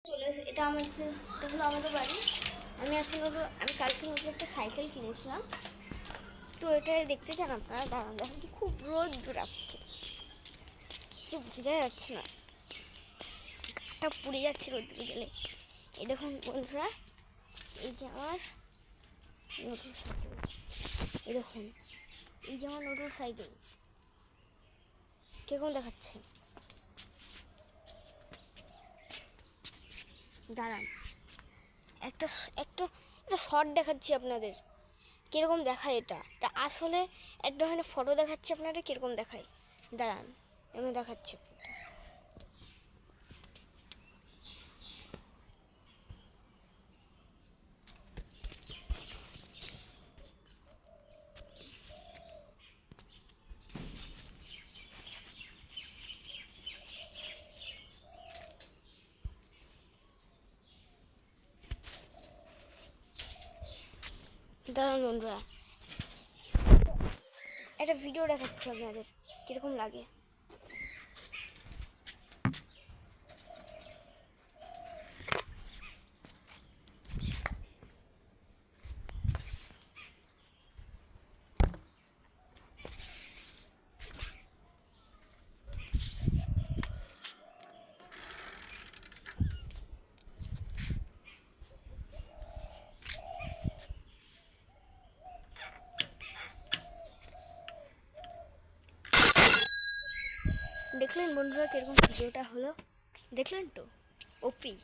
চলে এসে এটা হলো আমাদের বাড়ি। আমি কালকে নতুন একটা সাইকেল কিনেছিলাম, তো এটা দেখতে চান আপনারা? দাঁড়ান, দেখেন কি খুব রোদ্দুর আজকে, কিছু বোঝা যাচ্ছে না, গাটা পুড়ে যাচ্ছে রোদ্দুরে গেলে। এই দেখুন বন্ধুরা, এই যে আমার নতুন সাইকেল, এই দেখুন, এই যে আমার নতুন সাইকেল কিরকম দেখাচ্ছে। দাঁড়ান, একটা একটা একটা শর্ট দেখাচ্ছি আপনাদের, কীরকম দেখায় এটা আসলে একটা ওখানে ফটো দেখাচ্ছি আপনারা কীরকম দেখায়। দাঁড়ান, আমি দেখাচ্ছি। দাঁড়ান বন্ধুরা, একটা ভিডিও দেখাচ্ছি আপনাদের কীরকম লাগে। দেখলেন বন্ধুরা কীরকম ভিডিওটা হলো? দেখলেন তো? ওপি।